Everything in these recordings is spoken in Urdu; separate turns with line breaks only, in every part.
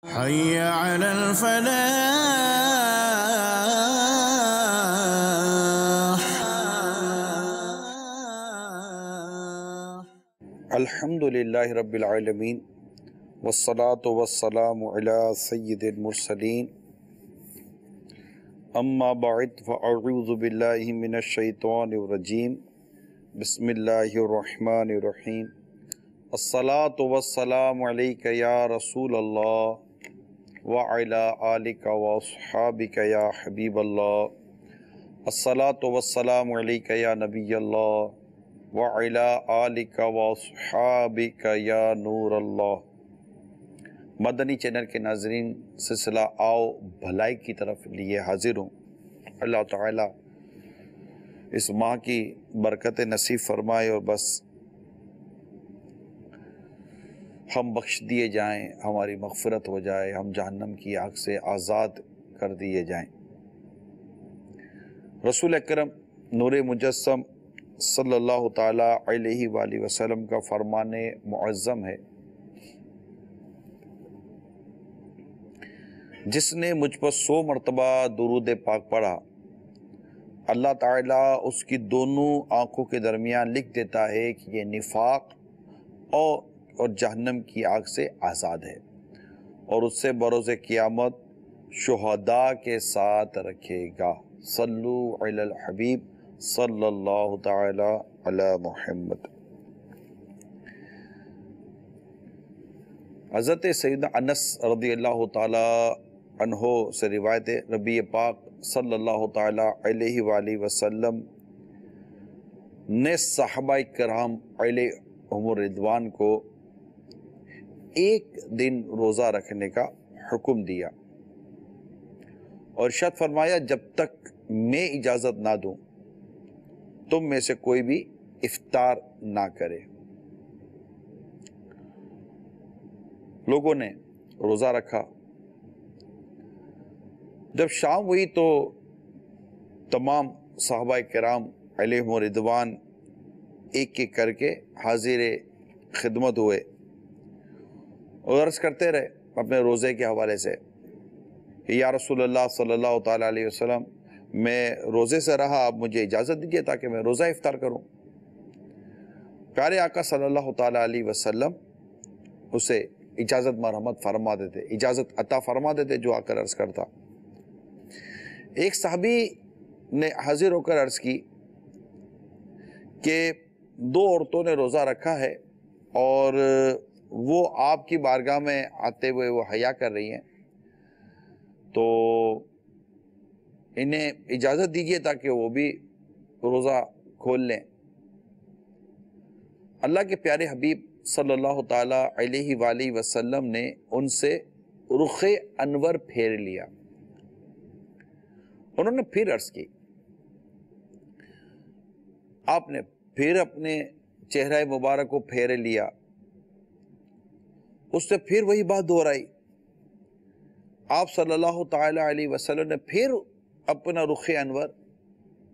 حي على الفلاح.
الحمد للہ رب العالمین والصلاة والسلام علی سید المرسلین اما بعد فاعوذ باللہ من الشیطان الرجیم بسم اللہ الرحمن الرحیم الصلاة والسلام علیک یا رسول اللہ وعلی آلک واصحابک یا حبیب اللہ الصلاة والسلام علیک یا نبی اللہ وعلی آلک واصحابک یا نور اللہ۔ مدنی چینل کے ناظرین، سلسلہ آؤ بھلائی کی طرف لیے حاضر ہوں۔ اللہ تعالیٰ اس ماہ کی برکت نصیب فرمائے اور بس ہم بخش دیے جائیں، ہماری مغفرت ہو جائے، ہم جہنم کی آگ سے آزاد کر دیے جائیں۔ رسول اکرم نور مجسم صلی اللہ تعالیٰ علیہ وآلہ وسلم کا فرمان معظم ہے، جس نے مجھ پر 100 مرتبہ درود پاک پڑھا، اللہ تعالیٰ اس کی دونوں آنکھوں کے درمیان لکھ دیتا ہے کہ یہ نفاق اور جہنم کی آگ سے آزاد ہے، اور اس سے بروز قیامت شہداء کے ساتھ رکھے گا۔ صلو علی الحبیب صلی اللہ تعالی علی محمد۔ حضرت سیدنا انس رضی اللہ تعالی عنہ سے روایت ہے، نبی پاک صلی اللہ تعالی علیہ وآلہ وسلم نے صحابہ کرام علیہم الرضوان کو ایک دن روزہ رکھنے کا حکم دیا اور ارشاد فرمایا، جب تک میں اجازت نہ دوں تم میں سے کوئی بھی افطار نہ کرے۔ لوگوں نے روزہ رکھا، جب شام ہوئی تو تمام صحابہ کرام علیہم الرضوان ایک ایک کر کے حاضر خدمت ہوئے اور عرض کرتے رہے اپنے روزے کے حوالے سے کہ یا رسول اللہ صلی اللہ تعالیٰ علیہ وسلم، میں روزے سے رہا، آپ مجھے اجازت دیجئے تاکہ میں روزہ افطار کروں۔ پیارے آقا صلی اللہ تعالیٰ علیہ وسلم اسے اجازت مرحمت فرما دیتے، اجازت عطا فرما دیتے جو آ کر عرض کرتا۔ ایک صحابی نے حاضر ہو کر عرض کی کہ 2 عورتوں نے روزہ رکھا ہے اور وہ آپ کی بارگاہ میں آتے ہوئے وہ حیا کر رہی ہیں، تو انہیں اجازت دیجیے تاکہ وہ بھی روزہ کھول لیں۔ اللہ کے پیارے حبیب صلی اللہ تعالیٰ علیہ وآلہ وسلم نے ان سے رخ انور پھیر لیا۔ انہوں نے پھر عرض کی، آپ نے پھر اپنے چہرہ مبارک کو پھیر لیا، اس سے پھر وہی بات دہرائی۔ آپ صلی اللہ تعالیٰ علیہ وسلم نے پھر اپنا رخ انور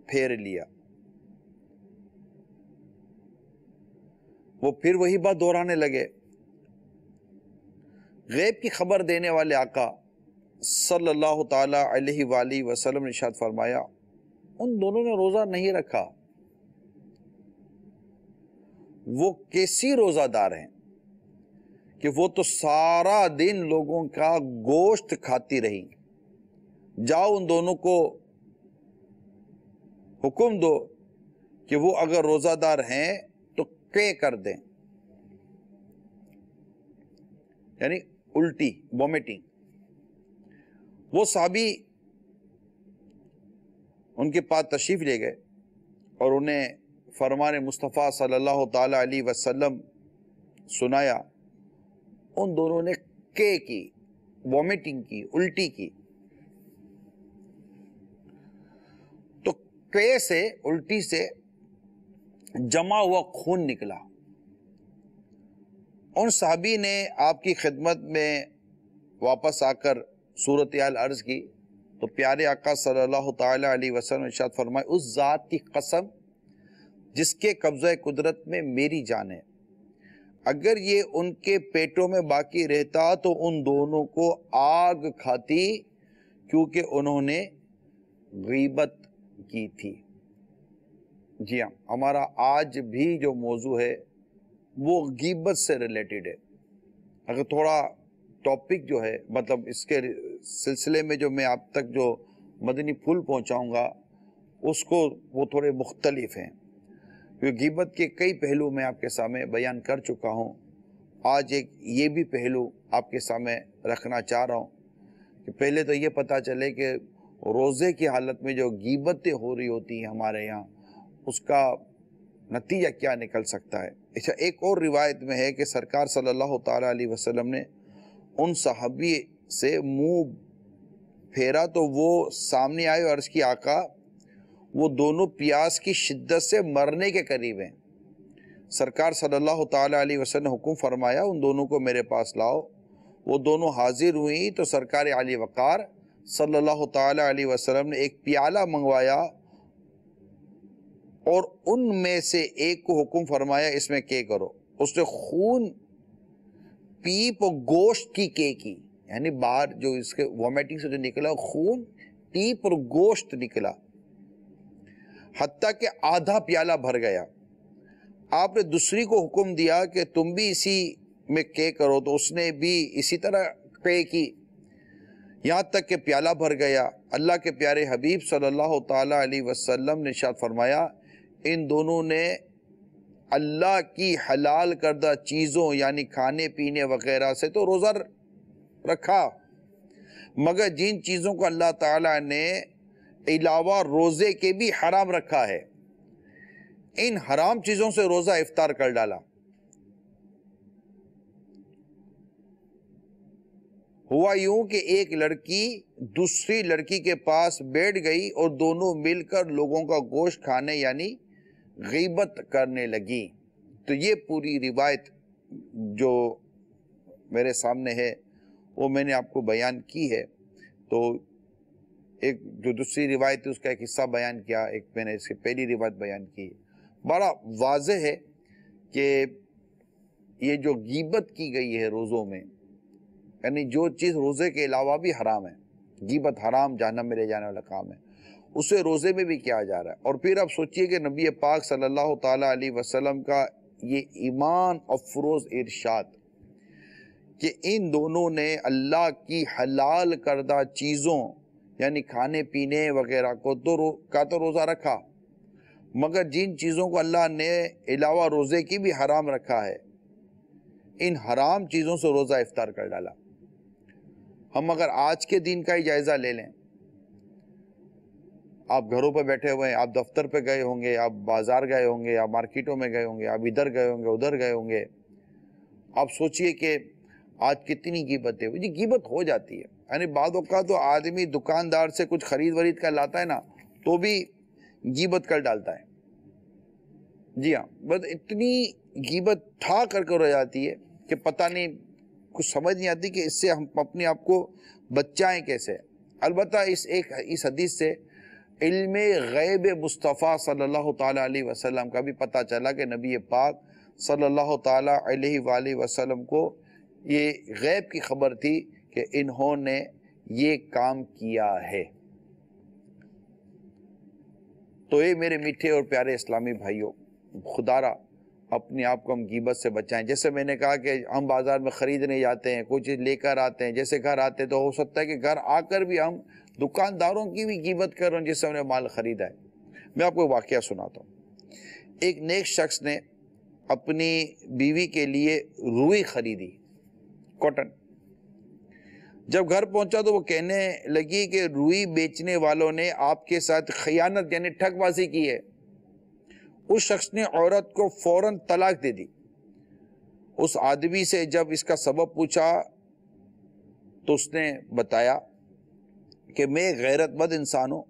پھیر لیا، وہ پھر وہی بات دہرانے لگے۔ غیب کی خبر دینے والے آقا صلی اللہ تعالیٰ علیہ وآلہ وسلم نے ارشاد فرمایا، ان دونوں نے روزہ نہیں رکھا، وہ کیسی روزہ دار ہیں کہ وہ تو سارا دن لوگوں کا گوشت کھاتی رہی۔ جاؤ ان دونوں کو حکم دو کہ وہ اگر روزہ دار ہیں تو قے کر دیں، یعنی الٹی وومیٹنگ۔ وہ صحابی ان کے پاس تشریف لے گئے اور انہیں فرمان مصطفیٰ صلی اللہ تعالی علیہ وسلم سنایا۔ ان دونوں نے قے کی، وومیٹنگ کی، الٹی کی۔ تو قے سے، الٹی سے جمع ہوا خون نکلا۔ ان صحابی نے آپ کی خدمت میں واپس آ کر صورتحال عرض کی تو پیارے آقا صلی اللہ تعالیٰ علیہ وسلم نے ارشاد فرمایا، اس ذات کی قسم جس کے قبضہ قدرت میں میری جان ہے، اگر یہ ان کے پیٹوں میں باقی رہتا تو ان دونوں کو آگ کھاتی، کیونکہ انہوں نے غیبت کی تھی۔ جی ہاں، ہمارا آج بھی جو موضوع ہے وہ غیبت سے ریلیٹڈ ہے۔ اگر تھوڑا ٹاپک جو ہے، مطلب اس کے سلسلے میں جو میں آپ تک جو مدنی پھول پہنچاؤں گا اس کو وہ تھوڑے مختلف ہیں، کیونکہ غیبت کے کئی پہلو میں آپ کے سامنے بیان کر چکا ہوں۔ آج ایک یہ بھی پہلو آپ کے سامنے رکھنا چاہ رہا ہوں کہ پہلے تو یہ پتہ چلے کہ روزے کی حالت میں جو غیبتیں ہو رہی ہوتی ہیں ہمارے یہاں، اس کا نتیجہ کیا نکل سکتا ہے۔ اچھا، ایک اور روایت میں ہے کہ سرکار صلی اللہ تعالیٰ علیہ وسلم نے ان صحابی سے منہ پھیرا تو وہ سامنے آئے اور عرض کی، آقا وہ دونوں پیاس کی شدت سے مرنے کے قریب ہیں۔ سرکار صلی اللہ تعالیٰ علیہ وسلم نے حکم فرمایا ان دونوں کو میرے پاس لاؤ۔ وہ دونوں حاضر ہوئیں تو سرکار علی وقار صلی اللہ تعالیٰ علیہ وسلم نے ایک پیالہ منگوایا اور ان میں سے ایک کو حکم فرمایا اس میں کے کرو۔ اس نے خون، پیپ اور گوشت کی کے کی، یعنی باہر جو اس کے وومیٹنگ سے جو نکلا خون، پیپ اور گوشت نکلا، حتیٰ کہ آدھا پیالہ بھر گیا۔ آپ نے دوسری کو حکم دیا کہ تم بھی اسی میں کے کرو، تو اس نے بھی اسی طرح کے کی، یہاں تک کہ پیالہ بھر گیا۔ اللہ کے پیارے حبیب صلی اللہ تعالیٰ علیہ وسلم نے ارشاد فرمایا، ان دونوں نے اللہ کی حلال کردہ چیزوں یعنی کھانے پینے وغیرہ سے تو روزہ رکھا، مگر جن چیزوں کو اللہ تعالیٰ نے علاوہ روزے کے بھی حرام رکھا ہے، ان حرام چیزوں سے روزہ افطار کر ڈالا۔ ہوا یوں کہ ایک لڑکی دوسری لڑکی کے پاس بیٹھ گئی اور دونوں مل کر لوگوں کا گوشت کھانے یعنی غیبت کرنے لگی۔ تو یہ پوری روایت جو میرے سامنے ہے وہ میں نے آپ کو بیان کی ہے۔ تو ایک جو دوسری روایت ہے اس کا ایک حصہ بیان کیا، ایک میں نے اس کی پہلی روایت بیان کی۔ بڑا واضح ہے کہ یہ جو غیبت کی گئی ہے روزوں میں، یعنی جو چیز روزے کے علاوہ بھی حرام ہے، غیبت حرام، جہنم میں لے جانے والا کام ہے، اسے روزے میں بھی کیا جا رہا ہے۔ اور پھر آپ سوچئے کہ نبی پاک صلی اللہ تعالیٰ علیہ وسلم کا یہ ایمان افروز ارشاد کہ ان دونوں نے اللہ کی حلال کردہ چیزوں یعنی کھانے پینے وغیرہ کو تو روزہ رکھا، مگر جن چیزوں کو اللہ نے علاوہ روزے کی بھی حرام رکھا ہے، ان حرام چیزوں سے روزہ افطار کر ڈالا۔ ہم اگر آج کے دن کا ہی جائزہ لے لیں، آپ گھروں پہ بیٹھے ہوئے ہیں، آپ دفتر پہ گئے ہوں گے، آپ بازار گئے ہوں گے، آپ مارکیٹوں میں گئے ہوں گے، آپ ادھر گئے ہوں گے، ادھر گئے ہوں گے، آپ سوچئے کہ آج کتنی غیبتیں ہوئی۔ جی غیبت ہو جاتی ہے، یعنی بعض اوقات تو آدمی دکاندار سے کچھ خرید ورید کر لاتا ہے نا تو بھی غیبت کر ڈالتا ہے۔ جی ہاں، بس اتنی غیبت ٹھا کر رہ جاتی ہے کہ پتہ نہیں، کچھ سمجھ نہیں آتی کہ اس سے ہم اپنے آپ کو بچائیں کیسے۔ البتہ اس حدیث سے علم غیب مصطفیٰ صلی اللہ تعالیٰ علیہ وسلم کا بھی پتہ چلا کہ نبی پاک صلی اللہ تعالیٰ علیہ وآلہ وسلم کو یہ غیب کی خبر تھی کہ انہوں نے یہ کام کیا ہے۔ تو یہ میرے میٹھے اور پیارے اسلامی بھائیوں، خدا را اپنے آپ کو ہم غیبت سے بچائیں۔ جیسے میں نے کہا کہ ہم بازار میں خریدنے جاتے ہیں، کوئی چیز لے کر آتے ہیں، جیسے گھر آتے ہیں تو ہو سکتا ہے کہ گھر آ کر بھی ہم دکانداروں کی بھی غیبت کر رہے ہیں جس سے ہم نے مال خریدا ہے۔ میں آپ کو ایک واقعہ سناتا ہوں۔ ایک نیک شخص نے اپنی بیوی کے لیے روئی خریدی، کاٹن۔ جب گھر پہنچا تو وہ کہنے لگی کہ روئی بیچنے والوں نے آپ کے ساتھ خیانت یعنی ٹھگ بازی کی ہے۔ اس شخص نے عورت کو فوراً طلاق دے دی۔ اس آدمی سے جب اس کا سبب پوچھا تو اس نے بتایا کہ میں غیرت مند انسان ہوں،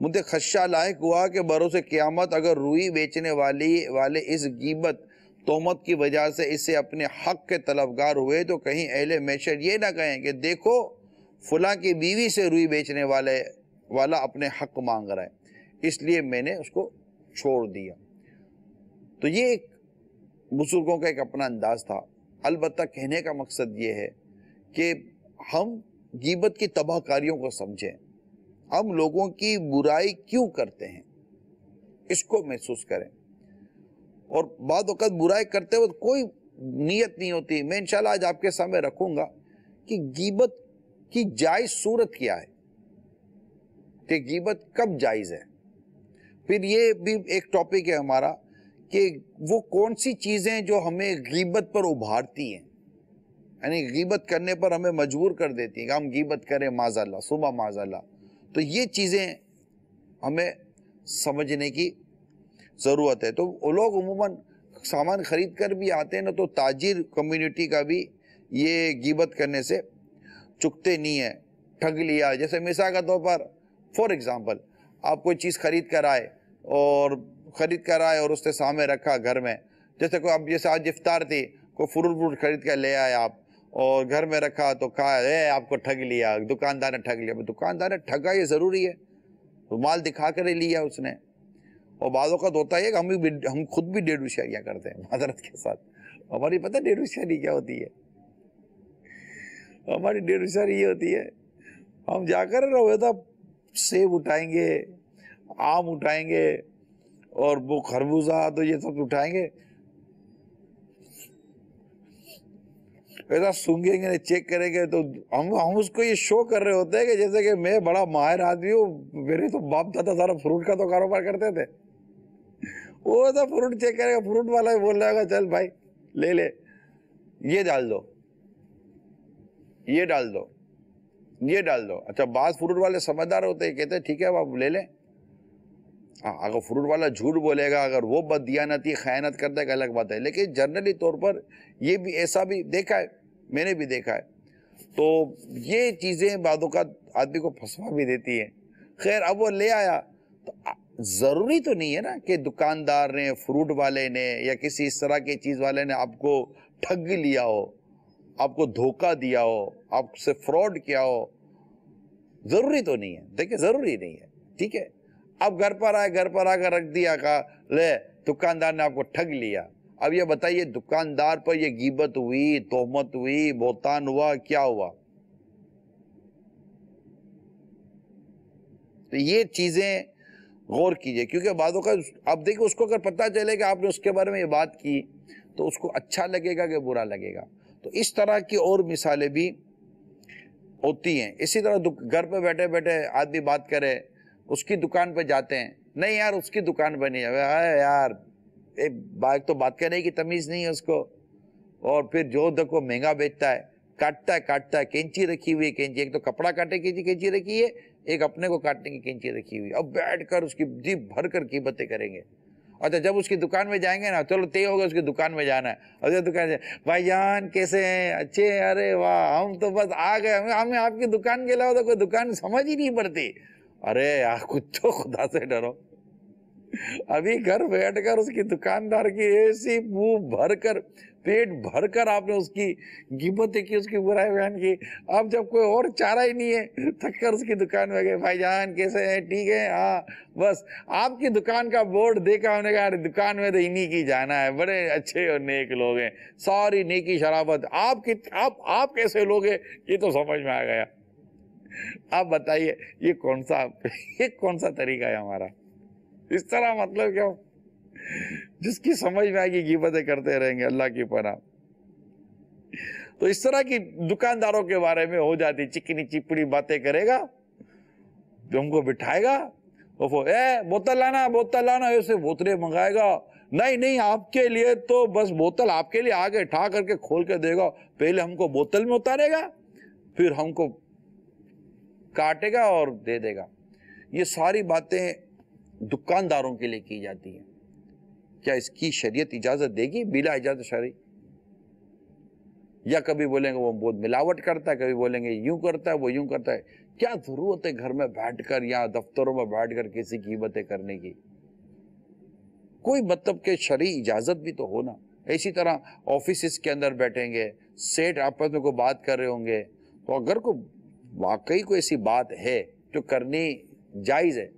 مجھے خدشہ لاحق ہوا کہ بروز قیامت اگر روئی بیچنے والے اس غیبت تہمت کی وجہ سے اس سے اپنے حق کے طلبگار ہوئے تو کہیں اہل محشر یہ نہ کہیں کہ دیکھو فلاں کی بیوی سے روئی بیچنے والا اپنے حق مانگ رہا ہے، اس لیے میں نے اس کو چھوڑ دیا۔ تو یہ ایک بزرگوں کا ایک اپنا انداز تھا. البتہ کہنے کا مقصد یہ ہے کہ ہم غیبت کی تباہ کاریوں کو سمجھیں. ہم لوگوں کی برائی کیوں کرتے ہیں اس کو محسوس کریں. اور بعض اوقات برائی کرتے وقت کوئی نیت نہیں ہوتی. میں انشاءاللہ آج آپ کے سامنے رکھوں گا کہ غیبت کی جائز صورت کیا ہے, کہ غیبت کب جائز ہے. پھر یہ بھی ایک ٹاپک ہے ہمارا کہ وہ کون سی چیزیں جو ہمیں غیبت پر ابھارتی ہیں, یعنی غیبت کرنے پر ہمیں مجبور کر دیتی ہیں کہ ہم غیبت کریں معاذ اللہ, صبح معاذ اللہ. تو یہ چیزیں ہمیں سمجھنے کی ضرورت ہے. تو وہ لوگ عموماً سامان خرید کر بھی آتے ہیں نا, تو تاجر کمیونٹی کا بھی یہ غیبت کرنے سے چکتے نہیں ہیں. ٹھگ لیا, جیسے مثال کے طور پر فور ایگزامپل آپ کوئی چیز خرید کر آئے اور اس نے سامنے رکھا گھر میں, جیسے کوئی اب جیسے آج افطار تھی, کوئی فروٹ خرید کر لے آئے آپ اور گھر میں رکھا تو کہا آپ کو ٹھگ لیا, دکاندار نے ٹھگ لیا. دکاندار نے ٹھگا یہ ضروری ہے, تو مال دکھا کر ہی لیا اس نے. اور بعض اوقات ہوتا ہے کہ ہم خود بھی ڈیڑھ ہوشیاریاں کرتے ہیں معذرت کے ساتھ. ہماری پتہ ڈیڑھ ہوشیاری کیا ہوتی ہے؟ ہماری ڈیڑھ ہوشیاری یہ ہوتی ہے, ہم جا کر رہے تھا سیب اٹھائیں گے, آم اٹھائیں گے اور وہ خربوزہ تو یہ سب اٹھائیں گے, ایسا سونگیں گے, چیک کریں گے, تو ہم اس کو یہ شو کر رہے ہوتے ہیں کہ جیسے کہ میں بڑا ماہر آدمی ہوں, میرے تو باپ دادا سارا فروٹ کا تو کاروبار کرتے تھے. وہ تو فروٹ چیک کرے گا, فروٹ والا بول رہا گا چل بھائی لے لے, یہ ڈال دو, یہ ڈال دو, یہ ڈال دو. اچھا بعض فروٹ والے سمجھدار ہوتے ہیں, کہتے ہیں ٹھیک ہے آپ لے لیں. اگر فروٹ والا جھوٹ بولے گا, اگر وہ بددیانتی خیانت کرتا ہے, ایک الگ بات ہے. لیکن جنرلی طور پر یہ بھی ایسا بھی دیکھا ہے, میں نے بھی دیکھا ہے. تو یہ چیزیں بعض اوقات آدمی کو پھنسوا بھی دیتی ہیں. خیر اب وہ لے آیا, تو ضروری تو نہیں ہے نا کہ دکاندار نے, فروٹ والے نے یا کسی اس طرح کی چیز والے نے آپ کو ٹھگ لیا ہو, آپ کو دھوکہ دیا ہو, آپ سے فراڈ کیا ہو. ضروری تو نہیں ہے, دیکھیں ضروری نہیں ہے, ٹھیک ہے. اب گھر پر آ کر رکھ دیا, کہا لے دکاندار نے آپ کو ٹھگ لیا. اب یہ بتائیے دکاندار پر یہ غیبت ہوئی, تہمت ہوئی, بہتان ہوا, کیا ہوا؟ تو یہ چیزیں غور کیجئے, کیونکہ بعضوں کا اب دیکھیں اس کو اگر پتہ چلے کہ آپ نے اس کے بارے میں یہ بات کی تو اس کو اچھا لگے گا کہ برا لگے گا. تو اس طرح کی اور مثالیں بھی ہوتی ہیں. اسی طرح گھر پہ بیٹھے بیٹھے آدمی بات کرے, اس کی دکان پہ جاتے ہیں, نہیں یار اس کی دکان پہ نہیں ہے یار, ایک تو بات کرنے کی تمیز نہیں ہے اس کو, اور پھر جو دیکھو مہنگا بیچتا ہے, کاٹتا ہے. کینچی رکھی ہوئی ہے, کینچی, ایک تو کپڑا کاٹے کی کینچی رکھی ہے, ایک اپنے کو کاٹنے کی کینچی رکھی ہوئی ہے. اب بیٹھ کر اس کی جی بھر کر قیمتیں کریں گے. اچھا جب اس کی دکان میں جائیں گے نا, چلو طے ہوگا اس کی دکان میں جانا ہے, اور دکان سے بھائی جان کیسے ہیں, اچھے, ارے واہ ہم تو بس آ گئے, ہمیں آپ کی دکان کے علاوہ تو کوئی دکان سمجھ ہی نہیں پڑتی. ارے یار کچھ تو خدا سے ڈرو. ابھی گھر بیٹھ کر اس کی دکاندار کی ایسی منہ بھر کر, پیٹ بھر کر آپ نے اس کی غیبتیں کی, اس کی برائی بیان کی. اب جب کوئی اور چارہ ہی نہیں ہے, تھک کر اس کی دکان میں گئے, بھائی جان کیسے ہیں, ٹھیک ہے, ہاں بس آپ کی دکان کا بورڈ دیکھا, انہوں نے کہا دکان میں تو انہی کی جانا ہے, بڑے اچھے اور نیک لوگ ہیں, ساری نیکی شرافت. آپ کیسے لوگ ہیں یہ تو سمجھ میں آ گیا. آپ بتائیے یہ کون سا طریقہ ہے ہمارا؟ اس طرح مطلب کیا, جس کی سمجھ میں آئے گی غیبتیں کرتے رہیں گے, اللہ کی پناہ. تو اس طرح کی دکانداروں کے بارے میں ہو جاتی, چکنی چپڑی باتیں کرے گا, جو ہم کو بٹھائے گا, بوتل لانا, ایسے بوتلیں منگائے گا. نہیں آپ کے لیے تو بس بوتل آپ کے لیے آگے ٹھا کر کے کھول کے دے گا, پہلے ہم کو بوتل میں اتارے گا, پھر ہم کو کاٹے گا اور دے دے گا. یہ ساری باتیں دکانداروں کے لیے کی جاتی ہیں. کیا اس کی شریعت اجازت دے گی بلا اجازت شرعی؟ یا کبھی بولیں گے وہ بہت ملاوٹ کرتا ہے, کبھی بولیں گے یوں کرتا ہے, وہ یوں کرتا ہے. کیا ضرورت ہے گھر میں بیٹھ کر یا دفتروں میں بیٹھ کر کسی کی غیبتیں کرنے کی؟ کوئی مطلب کہ شرعی اجازت بھی تو ہونا. اسی طرح آفیسز کے اندر بیٹھیں گے, سیٹ آپس میں کوئی بات کر رہے ہوں گے, تو اگر واقعی کوئی ایسی بات ہے جو کرنی جائز ہے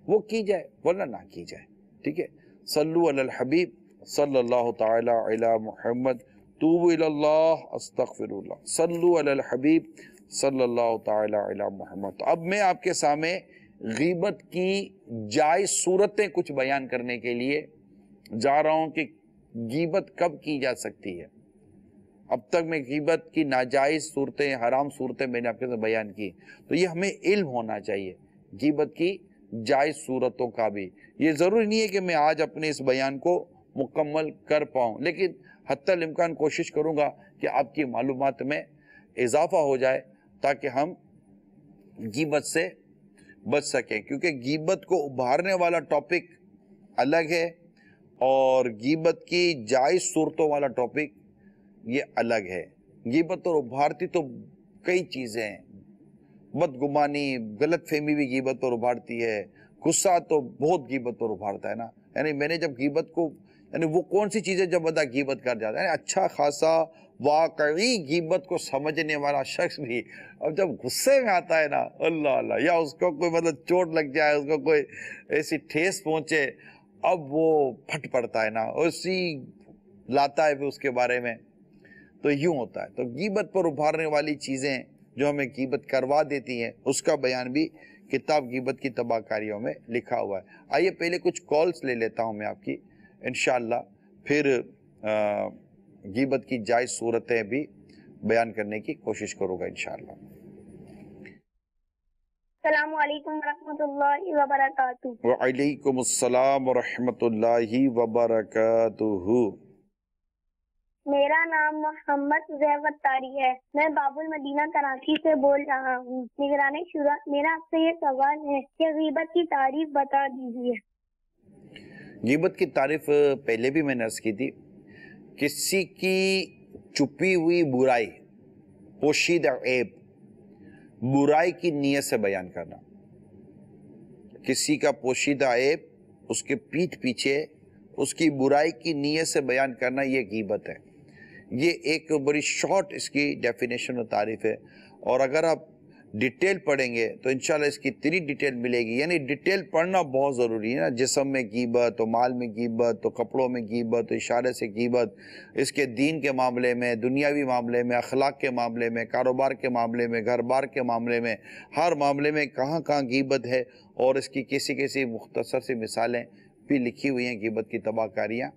وہ کی جائے, ورنہ نہ کی جائے. ٹھیک ہے, صلو علی الحبیب صلی اللہ تعالی علی محمد توبوا الی اللہ استغفر اللہ صلو علی الحبیب صلی اللہ تعالی علی محمد۔ اب میں آپ کے سامنے غیبت کی جائز صورتیں کچھ بیان کرنے کے لیے جا رہا ہوں کہ غیبت کب کی جا سکتی ہے۔ اب تک میں غیبت کی ناجائز صورتیں، حرام صورتیں میں نے آپ کے ساتھ بیان کی، تو یہ ہمیں علم ہونا چاہیے غیبت کی جائز صورتوں کا بھی۔ یہ ضروری نہیں ہے کہ میں آج اپنے اس بیان کو مکمل کر پاؤں، لیکن حتی الامکان کوشش کروں گا کہ آپ کی معلومات میں اضافہ ہو جائے تاکہ ہم غیبت سے بچ سکیں، کیونکہ غیبت کو ابھارنے والا ٹاپک الگ ہے اور غیبت کی جائز صورتوں والا ٹاپک یہ الگ ہے۔ غیبت اور ابھارتی تو کئی چیزیں ہیں، بدگمانی، غلط فہمی بھی غیبت پر ابھارتی ہے، غصہ تو بہت غیبت پر ابھارتا ہے نا۔ یعنی میں نے جب غیبت کو، یعنی وہ کون سی چیزیں جب بندہ غیبت کر جاتا ہے، یعنی اچھا خاصا واقعی غیبت کو سمجھنے والا شخص بھی اب جب غصے میں آتا ہے نا، اللہ اللہ، یا اس کو کوئی مطلب چوٹ لگ جائے، اس کو کوئی ایسی ٹھیس پہنچے، اب وہ پھٹ پڑتا ہے نا، اسی لاتا ہے بھی اس کے بارے میں۔ تو یوں ہوتا ہے۔ تو غیبت پر ابھارنے والی چیزیں جو ہمیں غیبت کروا دیتی ہیں، اس کا بیان بھی کتاب غیبت کی تباہ کاریوں میں لکھا ہوا ہے۔ آئیے پہلے کچھ کالز لے لیتا ہوں میں آپ کی، انشاءاللہ پھر غیبت کی جائز صورتیں بھی بیان کرنے کی کوشش کروں گا انشاءاللہ۔
السلام علیکم ورحمۃ اللہ وبرکاتہ۔
وعلیکم السلام ورحمۃ اللہ وبرکاتہ۔
میرا نام محمد زیب اتاری ہے، میں باب المدینہ کراچی سے بول رہا ہوں۔ نگران شورا، میرا آپ سے یہ سوال ہے کہ غیبت کی تعریف بتا دیجیے۔
غیبت کی تعریف پہلے بھی میں نے عرض کی تھی، کسی کی چھپی ہوئی برائی، پوشیدہ عیب، برائی کی نیت سے بیان کرنا، کسی کا پوشیدہ عیب اس کے پیٹھ پیچھے اس کی برائی کی نیت سے بیان کرنا، یہ غیبت ہے۔ یہ ایک بڑی شارٹ اس کی ڈیفینیشن اور تعریف ہے، اور اگر آپ ڈیٹیل پڑھیں گے تو انشاءاللہ اس کی 3 ڈیٹیل ملے گی۔ یعنی ڈیٹیل پڑھنا بہت ضروری ہے نا، جسم میں غیبت، تو مال میں غیبت، تو کپڑوں میں غیبت، تو اشارے سے غیبت، اس کے دین کے معاملے میں، دنیاوی معاملے میں، اخلاق کے معاملے میں، کاروبار کے معاملے میں، گھر بار کے معاملے میں، ہر معاملے میں کہاں کہاں غیبت ہے، اور اس کی کسی کسی مختصر سی مثالیں بھی لکھی ہوئی ہیں غیبت کی تباہ کاریاں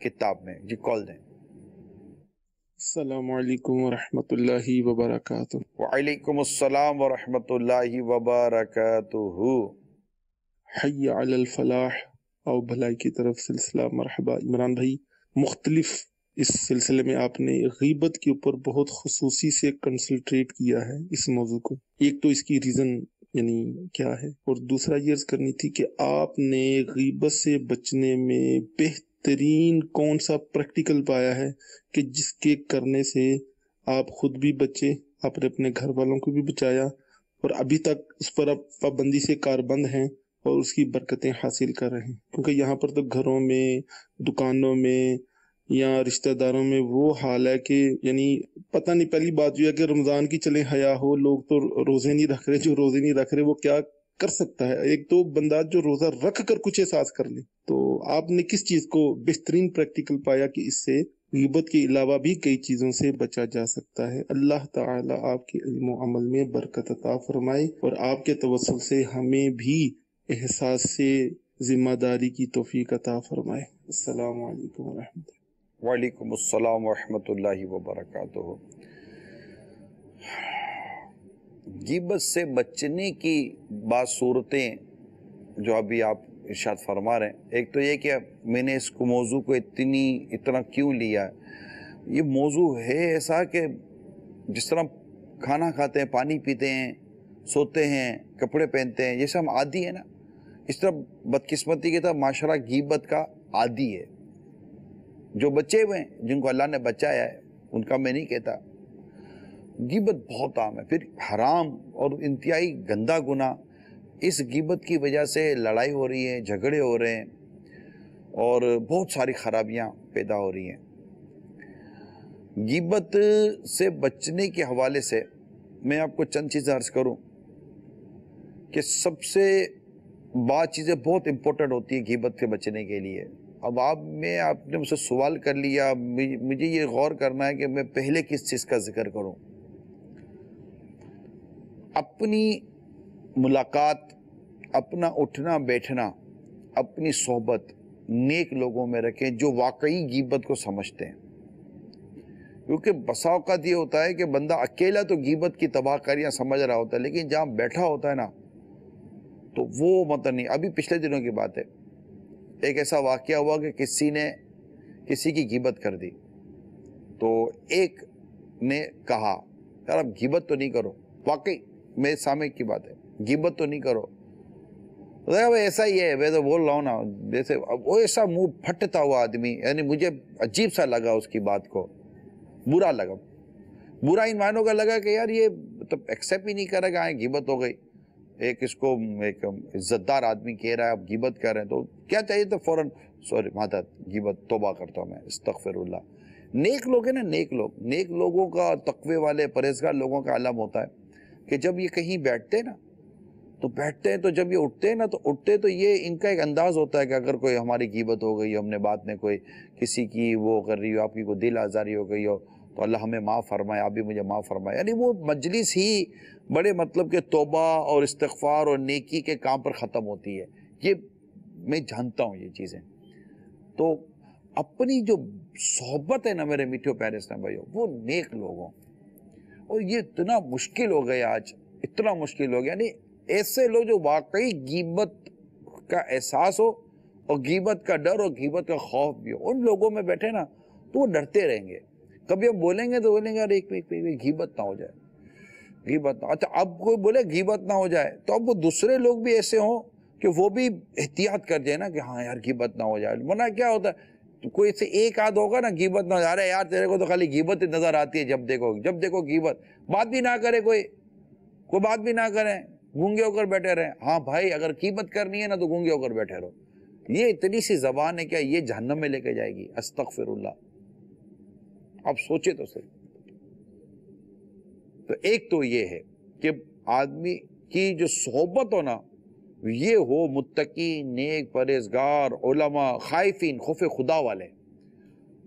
کتاب میں۔ جی کال دیں۔
السلام علیکم ورحمۃ اللہ وبرکاتہ۔
وعلیکم السلام ورحمۃ اللہ وبرکاتہ۔
حی علی الفلاح، او بھلائی کی طرف سلسلہ مرحبا۔ عمران بھائی، مختلف اس سلسلے میں آپ نے غیبت کے اوپر بہت خصوصی سے کنسنٹریٹ کیا ہے اس موضوع کو۔ ایک تو اس کی ریزن یعنی کیا ہے، اور دوسرا یہ عرض کرنی تھی کہ آپ نے غیبت سے بچنے میں بہترین کون سا پریکٹیکل پایا ہے کہ جس کے کرنے سے آپ خود بھی بچے، آپ نے اپنے گھر والوں کو بھی بچایا، اور ابھی تک اس پر آپ پابندی سے کاربند ہیں اور اس کی برکتیں حاصل کر رہے ہیں؟ کیونکہ یہاں پر تو گھروں میں، دکانوں میں یا رشتہ داروں میں وہ حال ہے کہ یعنی پتہ نہیں، پہلی بات یہ ہے کہ رمضان کی چلیں حیا ہو، لوگ تو روزے نہیں رکھ رہے، جو روزے نہیں رکھ رہے وہ کیا کر سکتا ہے؟ ایک تو بندہ جو روزہ رکھ کر کچھ احساس کر لے۔ تو آپ نے کس چیز کو بہترین پریکٹیکل پایا کہ اس سے غیبت کے علاوہ بھی کئی چیزوں سے بچا جا سکتا ہے؟ اللہ تعالی آپ کے علم و عمل میں برکت عطا فرمائے، اور آپ کے توسل سے ہمیں بھی احساس سے ذمہ داری کی توفیق عطا فرمائے۔ السلام علیکم ورحمۃ اللہ۔
وعلیکم السلام ورحمۃ اللہ وبرکاتہ۔ غیبت سے بچنے کی بعض صورتیں جو ابھی آپ ارشاد فرما رہے ہیں، ایک تو یہ کہ میں نے اس کو موضوع کو اتنا کیوں لیا ہے۔ یہ موضوع ہے ایسا کہ جس طرح کھانا کھاتے ہیں، پانی پیتے ہیں، سوتے ہیں، کپڑے پہنتے ہیں، جیسے ہم عادی ہیں نا، اس طرح بدقسمتی کی طرح معاشرہ غیبت کا عادی ہے۔ جو بچے ہوئے ہیں، جن کو اللہ نے بچایا ہے، ان کا میں نہیں کہتا، غیبت بہت عام ہے۔ پھر حرام اور انتہائی گندا گناہ، اس غیبت کی وجہ سے لڑائی ہو رہی ہے، جھگڑے ہو رہے ہیں، اور بہت ساری خرابیاں پیدا ہو رہی ہیں۔ غیبت سے بچنے کے حوالے سے میں آپ کو چند چیزیں عرض کروں کہ سب سے بعض چیزیں بہت امپورٹنٹ ہوتی ہیں غیبت سے بچنے کے لیے۔ اب آپ نے مجھ سے سوال کر لیا، مجھے یہ غور کرنا ہے کہ میں پہلے کس چیز کا ذکر کروں. اپنی ملاقات، اپنا اٹھنا بیٹھنا، اپنی صحبت نیک لوگوں میں رکھیں جو واقعی غیبت کو سمجھتے ہیں. کیونکہ بسا اوقات یہ ہوتا ہے کہ بندہ اکیلا تو غیبت کی تباہ کاریاں سمجھ رہا ہوتا ہے، لیکن جہاں بیٹھا ہوتا ہے نا تو وہ مطلب نہیں. ابھی پچھلے دنوں کی بات ہے، ایک ایسا واقعہ ہوا کہ کسی نے کسی کی غیبت کر دی. تو ایک نے کہا یار اب غیبت تو نہیں کرو، واقعی میرے سامنے کی بات ہے، غیبت تو نہیں کرو. ایسا ہی ہے، میں تو بول رہا ہوں نا. جیسے وہ ایسا منہ پھٹتا ہوا آدمی، یعنی مجھے عجیب سا لگا اس کی بات کو، برا لگا. برا ان معنوں کا لگا کہ یار یہ تو ایکسیپٹ ہی نہیں کر رہا کہ ہاں غیبت ہو گئی. ایک اس کو ایک عزت دار آدمی کہہ رہا ہے اب غیبت کر رہے ہیں، تو کیا چاہیے تو فوراً سوری معذرت، غیبت توبہ کرتا ہوں میں، استغفر اللہ. نیک لوگ ہیں نا، نیک لوگوں کا، تقوی والے پرہیزگار لوگوں کا علم ہوتا ہے کہ جب یہ کہیں بیٹھتے ہیں نا تو بیٹھتے ہیں، تو جب یہ اٹھتے ہیں نا تو اٹھتے تو یہ ان کا ایک انداز ہوتا ہے کہ اگر کوئی ہماری غیبت ہو گئی، ہم نے بات میں کوئی کسی کی وہ کر رہی ہو، آپ کی کوئی دل آزاری ہو گئی ہو تو اللہ ہمیں معاف فرمائے، آپ بھی مجھے معاف فرمائے. یعنی وہ مجلس ہی بڑے مطلب کہ توبہ اور استغفار اور نیکی کے کام پر ختم ہوتی ہے. یہ میں جانتا ہوں یہ چیزیں. تو اپنی جو صحبت ہے نا میرے میٹھے پیارے اسلام بھائیو، وہ نیک لوگوں، اور یہ اتنا مشکل ہو گیا آج، اتنا مشکل ہو گیا. یعنی ایسے لوگ جو واقعی غیبت کا احساس ہو اور غیبت کا ڈر اور غیبت کا خوف بھی ہو، ان لوگوں میں بیٹھے نا تو وہ ڈرتے رہیں گے. کبھی ہم بولیں گے تو بولیں گے یار ایک غیبت نہ ہو جائے، غیبت نہ. اچھا اب کوئی بولے غیبت نہ ہو جائے تو اب وہ دوسرے لوگ بھی ایسے ہوں کہ وہ بھی احتیاط کر جائے نا کہ ہاں یار غیبت نہ ہو جائے. ورنہ کیا ہوتا ہے، کوئی سے ایک آدھ ہوگا نا غیبت نہ ہو جائے، ارے یار تیرے کو تو خالی غیبت نظر آتی ہے، جب دیکھو غیبت. بات بھی نہ کرے، کوئی بات بھی نہ کرے، گونگے ہو کر بیٹھے رہے. ہاں بھائی اگر غیبت کرنی ہے نا تو گونگے ہو کر بیٹھے رہو. یہ اتنی سی زبان ہے کیا یہ جہنم میں لے کے جائے گی؟ استغفر اللہ. آپ سوچے تو صحیح. تو ایک تو یہ ہے کہ آدمی کی جو صحبت ہو نا یہ ہو متقی، نیک، پرہیزگار، علماء، خائفین، خوف خدا والے.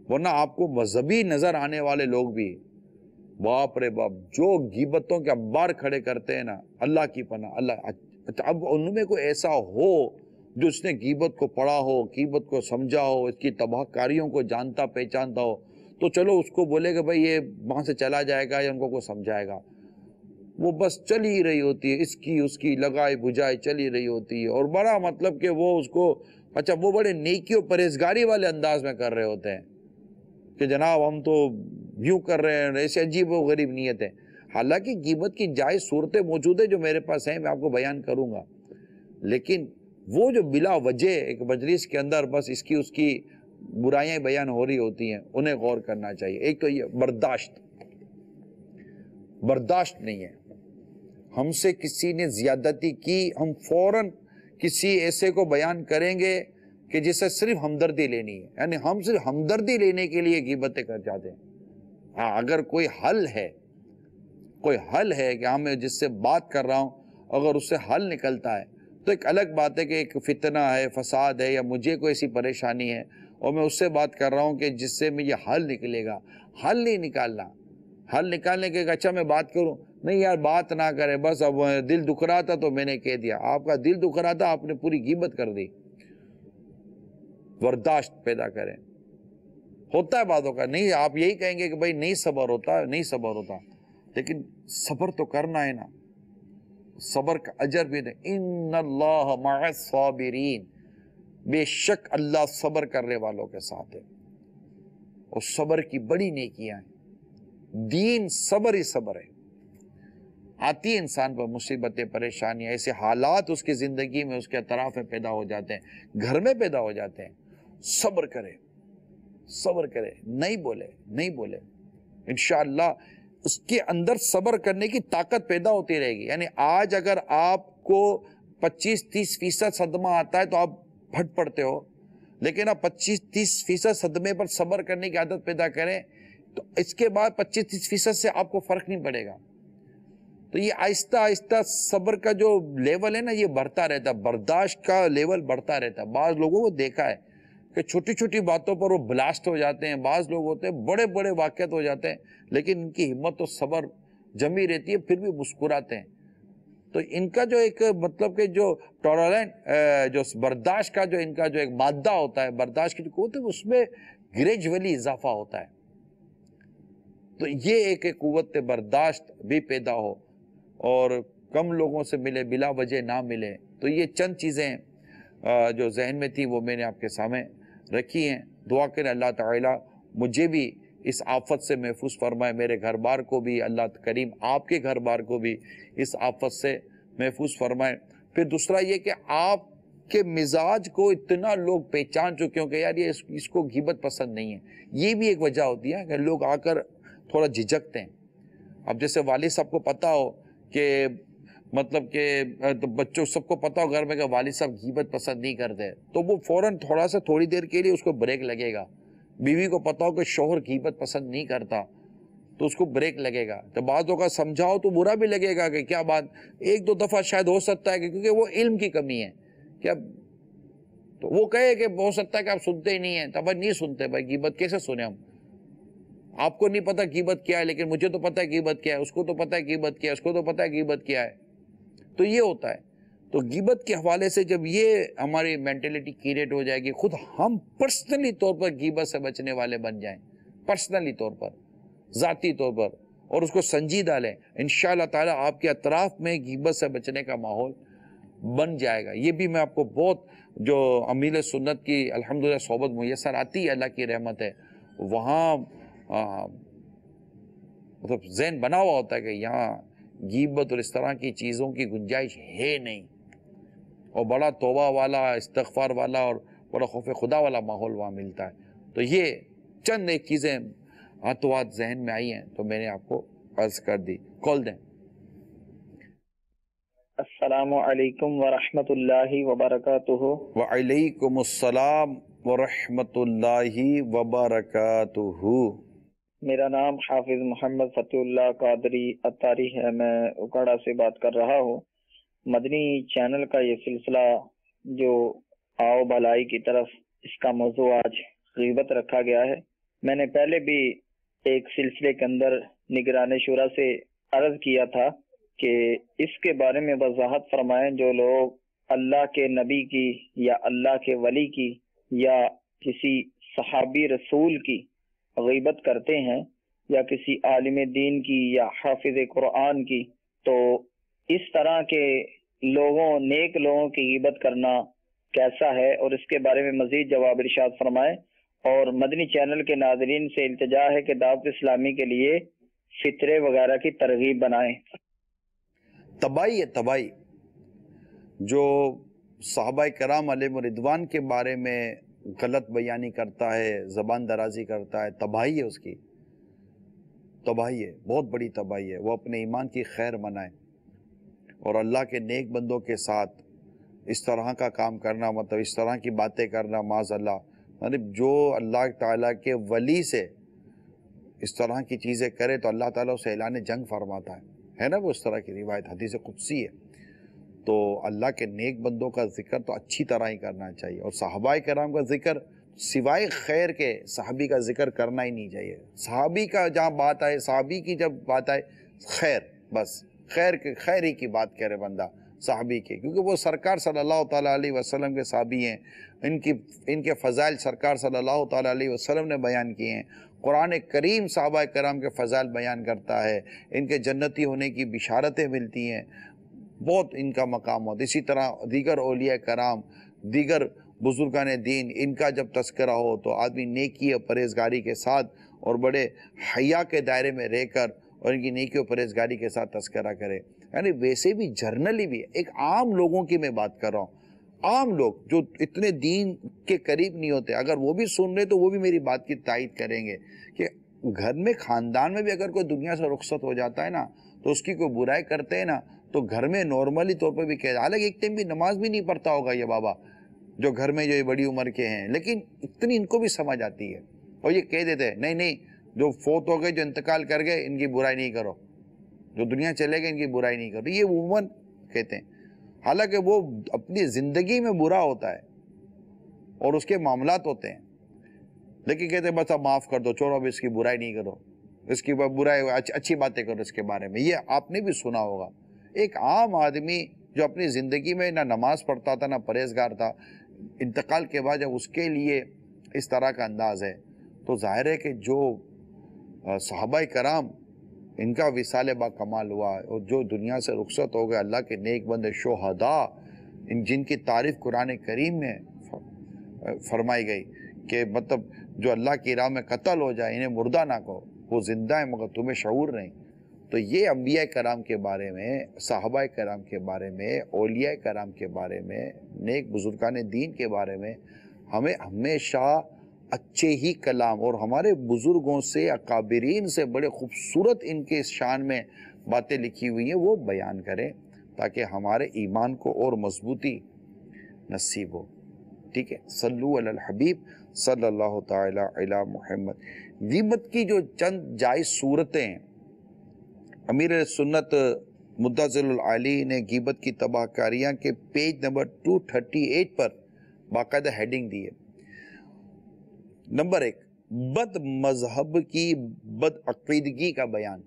ورنہ آپ کو مذہبی نظر آنے والے لوگ بھی باپ رے باپ جو غیبتوں کے انبار کھڑے کرتے ہیں نا، اللہ کی پناہ. اللہ اب ان میں کوئی ایسا ہو جو اس نے غیبت کو پڑھا ہو، غیبت کو سمجھا ہو، اس کی تباہ کاریوں کو جانتا پہچانتا ہو، تو چلو اس کو بولے کہ بھائی یہ وہاں سے چلا جائے گا یا ان کو سمجھائے گا. وہ بس چل ہی رہی ہوتی ہے، اس کی لگائی بجھائی چل ہی رہی ہوتی ہے. اور بڑا مطلب کہ وہ اس کو اچھا وہ بڑے نیکی و پرہیزگاری والے انداز میں کر رہے ہوتے ہیں کہ جناب ہم تو یوں کر رہے ہیں، ایسے عجیب و غریب نیت ہے. حالانکہ غیبت کی جائز صورتیں موجود ہیں جو میرے پاس ہیں، میں آپ کو بیان کروں گا. لیکن وہ جو بلا وجہ ایک مجلس کے اندر بس اس کی برائیاں بیان ہو رہی ہوتی ہیں، انہیں غور کرنا چاہیے. ایک تو یہ برداشت نہیں ہے. ہم سے کسی نے زیادتی کی، ہم فوراً کسی ایسے کو بیان کریں گے کہ جسے صرف ہمدردی لینی ہے. یعنی ہم صرف ہمدردی لینے کے لیے غیبتیں کر جاتے ہیں. ہاں اگر کوئی حل ہے کہ میں جس سے بات کر رہا ہوں اگر اس سے حل نکلتا ہے تو ایک الگ بات ہے کہ ایک فتنہ ہے، فساد ہے، یا مجھے کوئی ایسی پریشانی ہے اور میں اس سے بات کر رہا ہوں کہ جس سے میں یہ حل نکلے گا. حل نہیں نکالنا. حل نکالنے کے اچھا میں بات کروں، نہیں یار بات نہ کرے، بس اب دل دکھ رہا تھا تو میں نے کہہ دیا. آپ کا دل دکھ رہا تھا، آپ نے پوری غیبت کر دی. برداشت پیدا کریں. ہوتا ہے باتوں کا، نہیں آپ یہی کہیں گے کہ بھائی نہیں صبر ہوتا، لیکن صبر تو کرنا ہے نا. صبر کا اجر بھی دے. ان اللہ مع الصابرین، بے شک اللہ صبر کرنے والوں کے ساتھ ہے. اور صبر کی بڑی نیکیاں ہیں. دین صبر ہی صبر ہے. آتی انسان پر مصیبتیں، پریشانیاں، ایسے حالات اس کی زندگی میں، اس کے اطراف میں پیدا ہو جاتے ہیں، گھر میں پیدا ہو جاتے ہیں. صبر کرے، نہیں بولے. انشاءاللہ اس کے اندر صبر کرنے کی طاقت پیدا ہوتی رہے گی. یعنی آج اگر آپ کو 25-30% صدمہ آتا ہے تو آپ پھٹ پڑتے ہو، لیکن آپ 25-30% صدمے پر صبر کرنے کی عادت پیدا کریں تو اس کے بعد 25-30% سے آپ کو فرق نہیں پڑے گا. تو یہ آہستہ آہستہ صبر کا جو لیول ہے نا یہ بڑھتا رہتا ہے، برداشت کا لیول بڑھتا رہتا ہے. بعض لوگوں کو دیکھا ہے کہ چھوٹی چھوٹی باتوں پر وہ بلاسٹ ہو جاتے ہیں. بعض لوگ ہوتے ہیں بڑے بڑے واقعات ہو جاتے ہیں لیکن ان کی ہمت و صبر جمی رہتی ہے, پھر بھی مسکراتے ہیں. تو ان کا جو ایک مطلب کہ جو ٹالرنٹ جو برداشت کا جو ان کا جو ایک مادہ ہوتا ہے, برداشت کی جو قوت ہے, اس میں گریجولی اضافہ ہوتا ہے. تو یہ ایک قوت برداشت بھی پیدا ہو اور کم لوگوں سے ملے, بلا وجہ نہ ملے. تو یہ چند چیزیں جو ذہن میں تھی وہ میں نے آپ کے سامنے رکھی ہیں. دعا کریں اللہ تعالیٰ مجھے بھی اس آفت سے محفوظ فرمائے, میرے گھر بار کو بھی اللہ کریم آپ کے گھر بار کو بھی اس آفت سے محفوظ فرمائے. پھر دوسرا یہ کہ آپ کے مزاج کو اتنا لوگ پہچان چکے ہوں کہ یار یہ اس کو غیبت پسند نہیں ہے. یہ بھی ایک وجہ ہوتی ہے کہ لوگ آ کر تھوڑا جھجکتے ہیں. اب جیسے والد صاحب کو پتا ہو کہ مطلب کہ بچوں سب کو پتا ہو گھر میں کہ والد صاحب غیبت پسند نہیں کرتے, تو وہ فوراً تھوڑی دیر کے لیے اس کو بریک لگے گا. بیوی کو پتا ہو کہ شوہر غیبت پسند نہیں کرتا تو اس کو بریک لگے گا. تو بعضوں کا سمجھاؤ تو برا بھی لگے گا کہ کیا بات, ایک دو دفعہ شاید ہو سکتا ہے کہ کیونکہ وہ علم کی کمی ہے کہ اب تو وہ کہے کہ ہو سکتا ہے کہ آپ سنتے ہی نہیں ہیں. تو بھائی نہیں سنتے, بھائی غیبت کیسے سنیں ہم؟ آپ کو نہیں پتا غیبت کیا ہے لیکن مجھے تو پتا ہے غیبت کیا ہے, اس کو تو پتا ہے غیبت کیا ہے, اس کو تو پتا ہے غیبت کیا ہے. تو یہ ہوتا ہے. تو غیبت کے حوالے سے جب یہ ہماری مینٹلٹی کریٹ ہو جائے گی, خود ہم پرسنلی طور پر غیبت سے بچنے والے بن جائیں, پرسنلی طور پر, ذاتی طور پر, اور اس کو سنجیدہ لیں, انشاءاللہ تعالیٰ آپ کے اطراف میں غیبت سے بچنے کا ماحول بن جائے گا. یہ بھی میں آپ کو بہت جو امیل سنت کی الحمدللہ صحبت میسر آتی ہے, اللہ کی رحمت ہے, وہاں مطلب ذہن بنا ہوا ہوتا ہے کہ یہاں غیبت اور اس طرح کی چیزوں کی گنجائش ہے نہیں, اور بڑا توبہ والا, استغفار والا اور بڑا خوف خدا والا ماحول وہاں ملتا ہے. تو یہ چند ایک چیزیں ہاتھوں ہاتھ ذہن میں آئی ہیں تو میں نے آپ کو عرض کر دی. کال دیں.
السلام علیکم ورحمۃ اللہ وبرکاتہ.
وعلیکم السلام ورحمۃ اللہ وبرکاتہ.
میرا نام حافظ محمد فتح اللہ قادری اتاری ہے, میں اکاڑا سے بات کر رہا ہوں. مدنی چینل کا یہ سلسلہ جو آؤ بھلائی کی طرف, اس کا موضوع آج غیبت رکھا گیا ہے. میں نے پہلے بھی ایک سلسلے کے اندر نگران شورا سے عرض کیا تھا کہ اس کے بارے میں وضاحت فرمائیں. جو لوگ اللہ کے نبی کی یا اللہ کے ولی کی یا کسی صحابی رسول کی غیبت کرتے ہیں یا کسی عالم دین کی یا حافظ قرآن کی, تو اس طرح کے لوگوں, نیک لوگوں کی غیبت کرنا کیسا ہے, اور اس کے بارے میں مزید جواب ارشاد فرمائیں. اور مدنی چینل کے ناظرین سے التجا ہے کہ دعوت اسلامی کے لیے فطرے وغیرہ کی ترغیب بنائیں.
تباہی ہے تباہی. جو صحابہ کرام علیہ رضوان کے بارے میں غلط بیانی کرتا ہے, زبان درازی کرتا ہے, تباہی ہے, اس کی تباہی ہے, بہت بڑی تباہی ہے. وہ اپنے ایمان کی خیر منائے, اور اللہ کے نیک بندوں کے ساتھ اس طرح کا کام کرنا, مطلب اس طرح کی باتیں کرنا, معاذ اللہ, مطلب جو اللہ تعالیٰ کے ولی سے اس طرح کی چیزیں کرے تو اللہ تعالیٰ اسے اعلان جنگ فرماتا ہے نا, وہ اس طرح کی روایت حدیث قدسی ہے. تو اللہ کے نیک بندوں کا ذکر تو اچھی طرح ہی کرنا چاہیے, اور صحابہ کرام کا ذکر سوائے خیر کے صحابی کا ذکر کرنا ہی نہیں چاہیے. صحابی کا جہاں بات آئے, صحابی کی جب بات آئے, خیر, بس خیر ہی کی بات کرے بندہ صحابی کے, کیونکہ وہ سرکار صلی اللہ تعالیٰ علیہ وسلم کے صحابی ہیں. ان کے فضائل سرکار صلی اللہ تعالیٰ علیہ وسلم نے بیان کیے ہیں. قرآن کریم صحابہ کرام کے فضائل بیان کرتا ہے, ان کے جنتی ہونے کی بشارتیں ملتی ہیں, بہت ان کا مقام ہوتا ہے. اسی طرح دیگر اولیاء کرام, دیگر بزرگان دین, ان کا جب تذکرہ ہو تو آدمی نیکی اور پرہیزگاری کے ساتھ اور بڑے حیا کے دائرے میں رہ کر اور ان کی نیکی اور پرہیزگاری کے ساتھ تذکرہ کرے. یعنی ویسے بھی جرنلی بھی ایک عام لوگوں کی میں بات کر رہا ہوں, عام لوگ جو اتنے دین کے قریب نہیں ہوتے, اگر وہ بھی سن رہے تو وہ بھی میری بات کی تائید کریں گے کہ گھر میں, خاندان میں بھی اگر کوئی دنیا سے رخصت ہو جاتا ہے نا تو اس کی کوئی برائی کرتے ہیں نا, تو گھر میں نارملی طور پر بھی کہہ جائے, حالانکہ ایک ٹائم بھی نماز بھی نہیں پڑھتا ہوگا یہ بابا جو گھر میں جو یہ بڑی عمر کے ہیں, لیکن اتنی ان کو بھی سمجھ آتی ہے, اور یہ کہہ دیتے ہیں نہیں جو فوت ہو گئے, جو انتقال کر گئے, ان کی برائی نہیں کرو, جو دنیا چلے گئے ان کی برائی نہیں کرو. یہ عموماً کہتے ہیں, حالانکہ وہ اپنی زندگی میں برا ہوتا ہے, اور اس کے معاملات ہوتے ہیں، لیکن کہتے ہیں بس اب معاف کر دو، چھوڑو اب اس کی برائی نہیں کرو، اس کی برائی اچھی باتیں کرو اس کے بارے میں۔ یہ آپ نے بھی سنا ہوگا، ایک عام آدمی جو اپنی زندگی میں نہ نماز پڑھتا تھا نہ پرہیزگار تھا، انتقال کے بعد جب اس کے لیے اس طرح کا انداز ہے تو ظاہر ہے کہ جو صحابہ کرام ان کا وصال با کمال ہوا اور جو دنیا سے رخصت ہو گئے، اللہ کے نیک بندے شہداء جن کی تعریف قرآن کریم میں فرمائی گئی کہ مطلب جو اللہ کی راہ میں قتل ہو جائے انہیں مردہ نہ کہو، وہ زندہ ہیں مگر تمہیں شعور نہیں۔ تو یہ انبیاء کرام کے بارے میں، صحابہ کرام کے بارے میں، اولیاء کرام کے بارے میں، نیک بزرگان دین کے بارے میں ہمیں ہمیشہ اچھے ہی کلام اور ہمارے بزرگوں سے، اکابرین سے بڑے خوبصورت ان کے شان میں باتیں لکھی ہوئی ہیں وہ بیان کریں تاکہ ہمارے ایمان کو اور مضبوطی نصیب ہو۔ ٹھیک ہے، صلو علی الحبیب صلی اللہ تعالی علی محمد۔ غیبت کی جو چند جائز صورتیں ہیں، امیر سنت مدظل العالی نے غیبت کی تباہ کاریاں کے پیج نمبر 238 پر باقاعدہ ہیڈنگ دی ہے۔ نمبر 1، بد مذہب کی بد عقیدگی کا بیان۔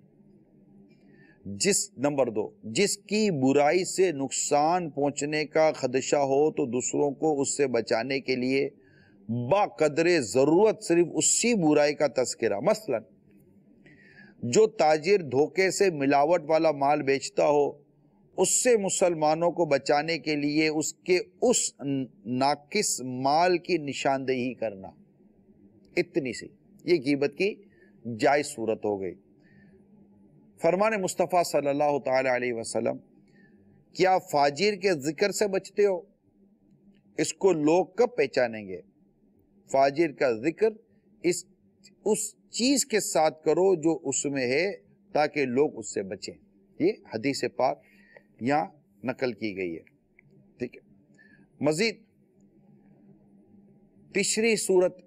نمبر 2، جس کی برائی سے نقصان پہنچنے کا خدشہ ہو تو دوسروں کو اس سے بچانے کے لیے با قدر ضرورت صرف اسی برائی کا تذکرہ۔ مثلا جو تاجر دھوکے سے ملاوٹ والا مال بیچتا ہو اس سے مسلمانوں کو بچانے کے لیے اس کے اس ناقص مال کی نشاندہی کرنا، اتنی سی یہ غیبت کی جائز صورت ہو گئی۔ فرمان مصطفیٰ صلی اللہ تعالی علیہ وسلم، کیا فاجر کے ذکر سے بچتے ہو؟ اس کو لوگ کب پہچانیں گے؟ فاجر کا ذکر اس چیز کے ساتھ کرو جو اس میں ہے تاکہ لوگ اس سے بچیں۔ یہ حدیث پاک یہاں نقل کی گئی ہے۔ ٹھیک ہے، مزید تیسری صورت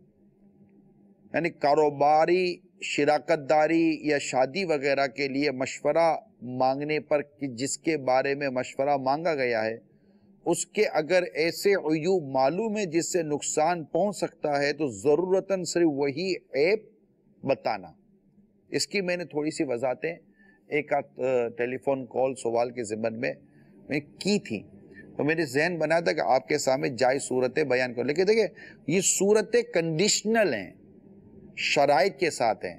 یعنی کاروباری شراکت داری یا شادی وغیرہ کے لیے مشورہ مانگنے پر جس کے بارے میں مشورہ مانگا گیا ہے اس کے اگر ایسے عیوب معلوم ہے جس سے نقصان پہنچ سکتا ہے تو ضرورتاً صرف وہی عیب بتانا۔ اس کی میں نے تھوڑی سی وضاحتیں ایک ٹیلی فون کال سوال کے ضمن میں کی تھی، تو میرے ذہن بنا تھا کہ آپ کے سامنے جائز صورتیں بیان کرو، لیکن دیکھیں یہ صورتیں کنڈیشنل ہیں، شرائط کے ساتھ ہیں،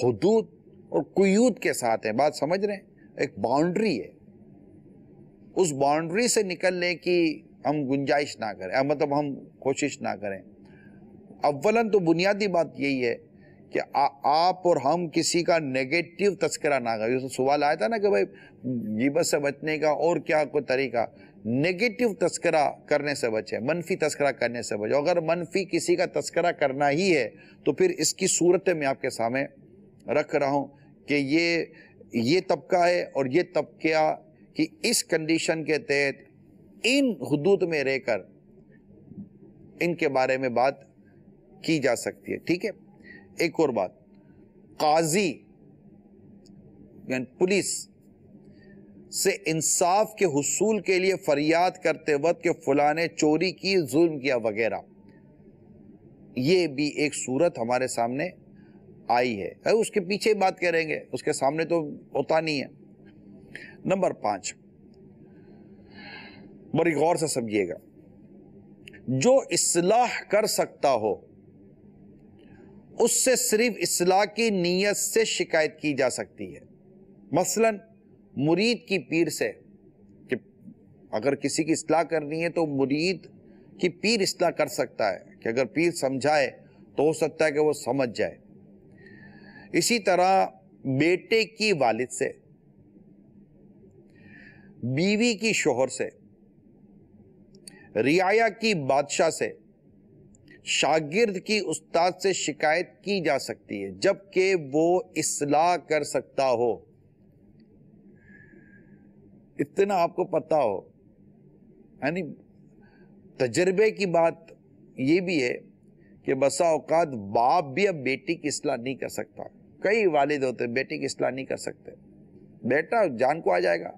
حدود اور قیود کے ساتھ ہیں۔ بات سمجھ رہے ہیں؟ ایک باؤنڈری ہے، اس باؤنڈری سے نکلنے کی ہم گنجائش نہ کریں، مطلب ہم کوشش نہ کریں۔ اولاً تو بنیادی بات یہی ہے کہ آپ اور ہم کسی کا نیگیٹو تذکرہ نہ کریں۔ یہ سوال آیا تھا نا کہ بھائی غیبت سے بچنے کا اور کیا کوئی طریقہ؟ نیگیٹو تذکرہ کرنے سے بچیں، منفی تذکرہ کرنے سے بچیں۔ اگر منفی کسی کا تذکرہ کرنا ہی ہے تو پھر اس کی صورتیں میں آپ کے سامنے رکھ رہا ہوں کہ یہ طبقہ ہے اور یہ طبقہ کہ اس کنڈیشن کے تحت ان حدود میں رہ کر ان کے بارے میں بات کی جا سکتی ہے۔ ٹھیک ہے، ایک اور بات، قاضی یعنی پولیس سے انصاف کے حصول کے لیے فریاد کرتے وقت کہ فلاں نے چوری کی، ظلم کیا وغیرہ، یہ بھی ایک صورت ہمارے سامنے آئی ہے۔ اس کے پیچھے بات کریں گے، اس کے سامنے تو ہوتا نہیں ہے۔ نمبر 5، بڑی غور سے سمجھیے گا، جو اصلاح کر سکتا ہو اس سے صرف اصلاح کی نیت سے شکایت کی جا سکتی ہے۔ مثلا مرید کی پیر سے، کہ اگر کسی کی اصلاح کرنی ہے تو مرید کی پیر اصلاح کر سکتا ہے کہ اگر پیر سمجھائے تو ہو سکتا ہے کہ وہ سمجھ جائے۔ اسی طرح بیٹے کی والد سے، بیوی کی شوہر سے، رعایا کی بادشاہ سے، شاگرد کی استاد سے شکایت کی جا سکتی ہے جبکہ وہ اصلاح کر سکتا ہو۔ اتنا آپ کو پتا ہو، یعنی تجربے کی بات یہ بھی ہے کہ بسا اوقات باپ بھی اب بیٹی کی اصلاح نہیں کر سکتا۔ کئی والد ہوتے بیٹی کی اصلاح نہیں کر سکتے، بیٹا جان کو آ جائے گا،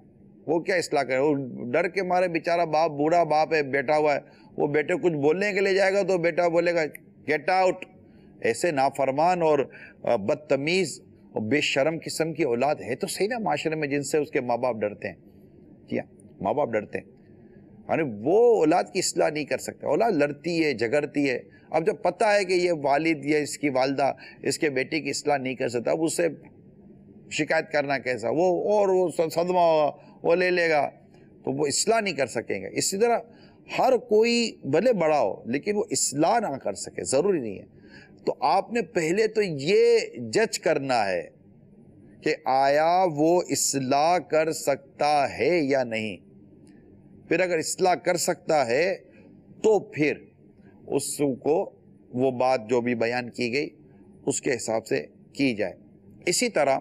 وہ کیا اصلاح کرے؟ وہ ڈر کے مارے بیچارہ باپ، بوڑھا باپ ہے، بیٹھا ہوا ہے، وہ بیٹے کچھ بولنے کے لیے جائے گا تو بیٹا بولے گا گیٹ آؤٹ. ایسے نافرمان اور بدتمیز اور بے شرم قسم کی اولاد ہے تو صحیح نا معاشرے میں، جن سے اس کے ماں باپ ڈرتے ہیں. جی ہاں، ماں باپ ڈرتے ہیں. یعنی وہ اولاد کی اصلاح نہیں کر سکتے. اولاد لڑتی ہے، جھگڑتی ہے. اب جب پتہ ہے کہ یہ والد یا اس کی والدہ اس کے بیٹے کی اصلاح نہیں کر سکتا، اب اس سے شکایت کرنا کیسا؟ وہ صدمہ ہوگا، وہ لے لے گا، تو وہ اصلاح نہیں کر سکیں گے. اسی طرح ہر کوئی بھلے بڑا ہو لیکن وہ اصلاح نہ کر سکے، ضروری نہیں ہے. تو آپ نے پہلے تو یہ جج کرنا ہے کہ آیا وہ اصلاح کر سکتا ہے یا نہیں. پھر اگر اصلاح کر سکتا ہے تو پھر اس کو وہ بات جو بھی بیان کی گئی اس کے حساب سے کی جائے. اسی طرح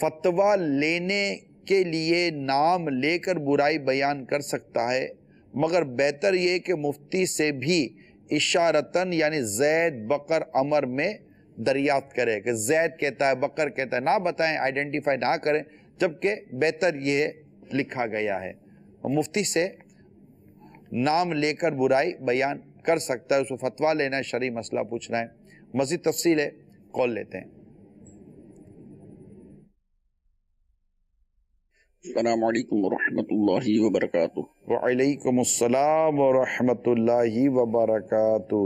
فتویٰ لینے کے لیے نام لے کر برائی بیان کر سکتا ہے، مگر بہتر یہ کہ مفتی سے بھی اشارتاً یعنی زید بکر عمر میں دریافت کرے کہ زید کہتا ہے، بکر کہتا ہے، نہ بتائیں، آئیڈینٹیفائی نہ کریں، جبکہ بہتر یہ لکھا گیا ہے. مفتی سے نام لے کر برائی بیان کر سکتا ہے، اس کو فتویٰ لینا ہے، شرعی مسئلہ پوچھنا ہے. مزید تفصیل ہے، کال لیتے ہیں.
السلام علیکم ورحمۃ اللہ وبرکاتہ.
وعلیکم السلام ورحمۃ اللہ وبرکاتہ.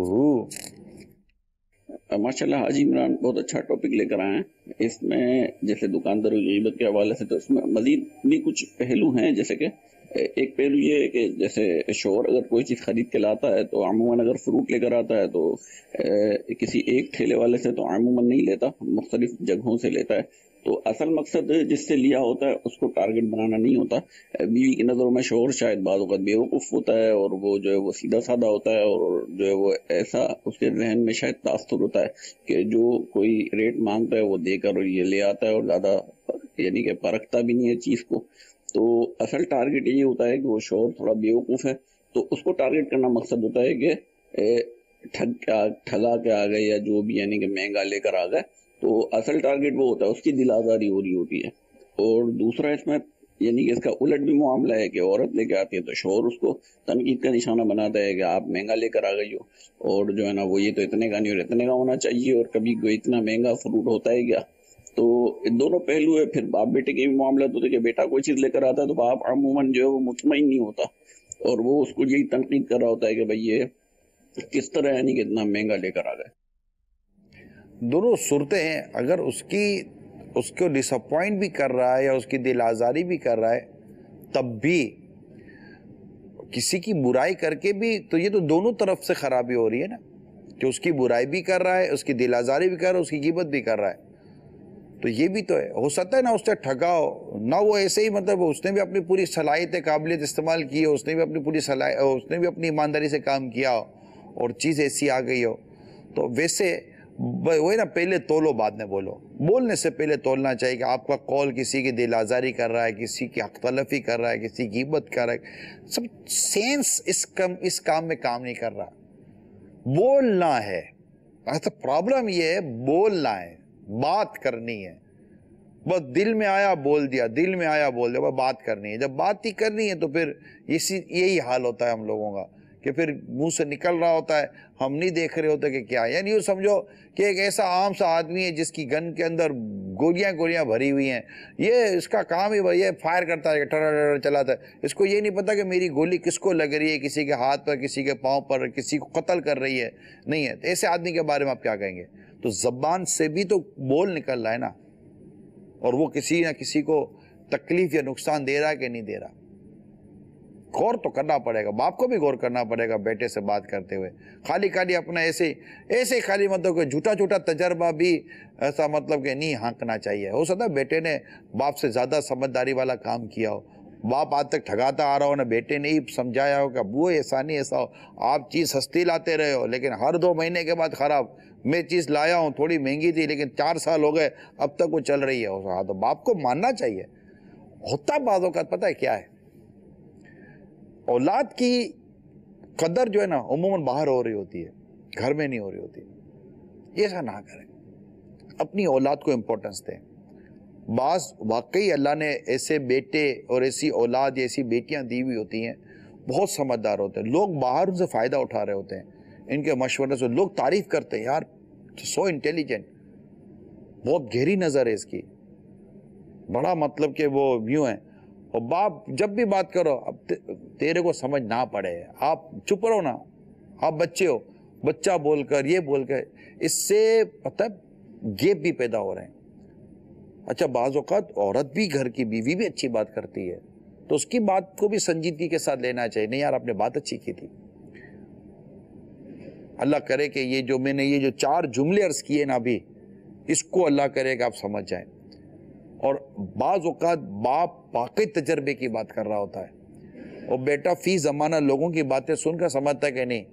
ماشاء اللہ حاجی عمران بہت اچھا ٹاپک لے کر آئے ہیں. اس میں جیسے دکانداری غیبت کے حوالے سے تو اس میں مزید بھی کچھ پہلو ہیں. جیسے کہ ایک پہلو یہ ہے کہ جیسے شوہر اگر کوئی چیز خرید کے لاتا ہے تو عموماً اگر فروٹ لے کر آتا ہے تو کسی ایک ٹھیلے والے سے تو عموماً نہیں لیتا، مختلف جگہوں سے لیتا ہے. تو اصل مقصد جس سے لیا ہوتا ہے اس کو ٹارگٹ بنانا نہیں ہوتا. بیوی کی نظروں میں شوہر شاید بعض اوقات بیوقوف ہوتا ہے اور وہ جو ہے وہ سیدھا سادہ ہوتا ہے، اور جو ہے وہ ایسا اس کے ذہن میں شاید تاثر ہوتا ہے کہ جو کوئی ریٹ مانگتا ہے وہ دے کر یہ لے آتا ہے اور زیادہ یعنی کہ پرکھتا بھی نہیں ہے چیز کو. تو اصل ٹارگٹ یہ ہوتا ہے کہ وہ شوہر تھوڑا بیوقوف ہے تو اس کو ٹارگٹ کرنا مقصد ہوتا ہے کہ ٹھگا کے آ گئے یا جو بھی یعنی کہ مہنگا لے کر آ گئے. تو اصل ٹارگٹ وہ ہوتا ہے، اس کی دل آزاری ہو رہی ہوتی ہے. اور دوسرا اس میں یعنی کہ اس کا الٹ بھی معاملہ ہے کہ عورت لے کے آتی ہے تو شوہر اس کو تنقید کا نشانہ بناتا ہے کہ آپ مہنگا لے کر آ گئی ہو، اور جو ہے نا وہ یہ تو اتنے کا نہیں اور اتنے کا ہونا چاہیے، اور کبھی کوئی اتنا مہنگا فروٹ ہوتا ہے کیا. تو دونوں پہلو ہے. پھر باپ بیٹے کے بھی معاملات ہوتے کہ بیٹا کوئی چیز لے کر آتا ہے تو باپ عموماً جو ہے وہ مطمئن نہیں ہوتا اور وہ اس کو یہی تنقید کر رہا ہوتا ہے کہ بھئی یہ کس طرح یعنی کہ اتنا مہنگا لے کر آ گئے.
دونوں صورتیں ہیں. اگر اس کو ڈس اپوائنٹ بھی کر رہا ہے یا اس کی دل آزاری بھی کر رہا ہے تب بھی کسی کی برائی کر کے بھی تو یہ تو دونوں طرف سے خرابی ہو رہی ہے نا، کہ اس کی برائی بھی کر رہا ہے، اس کی دل آزاری بھی کر رہا ہے، اس کی غیبت بھی کر رہا ہے. تو یہ بھی تو ہے. ہو سکتا ہے نا اس سے ٹھگا ہو، نہ وہ ایسے ہی مطلب اس نے بھی اپنی پوری صلاحیت قابلیت استعمال کی ہو، اس نے بھی اپنی پوری اس نے بھی اپنی ایمانداری سے کام کیا ہو اور چیز ایسی آ گئی ہو. تو ویسے وہی نا، پہلے تولو بعد میں بولو. بولنے سے پہلے تولنا چاہیے کہ آپ کا قول کسی کی دل آزاری کر رہا ہے، کسی کی حق تلفی کر رہا ہے، کسی کی غیبت کر رہا ہے. سب سینس اس کام میں کام نہیں کر رہا. بولنا ہے. پرابلم یہ ہے بولنا ہے، بات کرنی ہے. بس دل میں آیا بول دیا، دل میں آیا بول دیا، بات کرنی ہے. جب بات ہی کرنی ہے تو پھر یہی حال ہوتا ہے ہم لوگوں کا کہ پھر منہ سے نکل رہا ہوتا ہے، ہم نہیں دیکھ رہے ہوتے کہ کیا ہے. یعنی یوں سمجھو کہ ایک ایسا عام سا آدمی ہے جس کی گن کے اندر گولیاں بھری ہوئی ہیں. یہ اس کا کام ہی یہ فائر کرتا ہے، ٹر چلاتا ہے. اس کو یہ نہیں پتا کہ میری گولی کس کو لگ رہی ہے، کسی کے ہاتھ پر، کسی کے پاؤں پر، کسی کو قتل کر رہی ہے نہیں ہے. ایسے آدمی کے بارے میں آپ کیا کہیں گے؟ تو زبان سے بھی تو بول نکل رہا ہے نا، اور وہ کسی نہ کسی کو تکلیف یا نقصان دے رہا ہے کہ نہیں دے رہا. غور تو کرنا پڑے گا، باپ کو بھی غور کرنا پڑے گا بیٹے سے بات کرتے ہوئے. خالی اپنا ایسے خالی مطلب کہ جھوٹا تجربہ بھی ایسا مطلب کہ نہیں ہانکنا چاہیے. ہو سکتا ہے بیٹے نے باپ سے زیادہ سمجھداری والا کام کیا ہو، باپ آج تک ٹھگاتا آ رہا ہو، نہ بیٹے نے ہی سمجھایا ہو کہ ابو ایسا نہیں ایسا ہو. آپ چیز سستی لاتے رہے ہو لیکن ہر 2 مہینے کے بعد خراب. میں چیز لایا ہوں تھوڑی مہنگی تھی لیکن 4 سال ہو گئے اب تک وہ چل رہی ہے. تو باپ کو ماننا چاہیے. ہوتا بعضوں کا پتہ ہے کیا ہے، اولاد کی قدر جو ہے نا عموماً باہر ہو رہی ہوتی ہے، گھر میں نہیں ہو رہی ہوتی. ایسا نہ کریں، اپنی اولاد کو امپورٹنس دیں. بعض واقعی اللہ نے ایسے بیٹے اور ایسی اولاد یا ایسی بیٹیاں دی ہوئی ہوتی ہیں، بہت سمجھدار ہوتے ہیں، لوگ باہر ان سے فائدہ اٹھا رہے ہوتے ہیں، ان کے مشورے سے لوگ تعریف کرتے ہیں، یار سو انٹیلیجنٹ، بہت گہری نظر ہے اس کی، بڑا مطلب کہ وہ یوں ہیں۔ اور باپ جب بھی بات کرو، اب تیرے کو سمجھ نہ پڑے، آپ چپ رہو نا، آپ بچے ہو، بچہ بول کر یہ بول کر، اس سے پتہ گیپ بھی پیدا ہو رہے ہیں۔ اچھا بعض اوقات عورت بھی، گھر کی بیوی بھی اچھی بات کرتی ہے تو اس کی بات کو بھی سنجیدگی کے ساتھ لینا چاہیے، نہیں یار آپ نے بات اچھی کی تھی۔ اللہ کرے کہ یہ جو میں نے یہ جو 4 جملے عرض کیے نا ابھی، اس کو اللہ کرے کہ آپ سمجھ جائیں۔ اور بعض اوقات باپ واقعی تجربے کی بات کر رہا ہوتا ہے اور بیٹا فی زمانہ لوگوں کی باتیں سن کر سمجھتا ہے کہ نہیں۔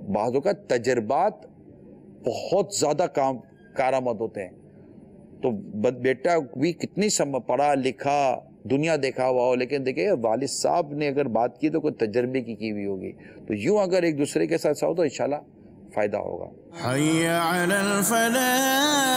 بعض اوقات تجربات بہت زیادہ کارآمد ہوتے ہیں، تو بیٹا بھی کتنی پڑھا لکھا دنیا دیکھا ہوا ہو، لیکن دیکھیں والد صاحب نے اگر بات کی تو کوئی تجربے کی ہوئی ہوگی، تو یوں اگر ایک دوسرے کے ساتھ ہو تو انشاءاللہ فائدہ ہوگا۔
حي على الفلاح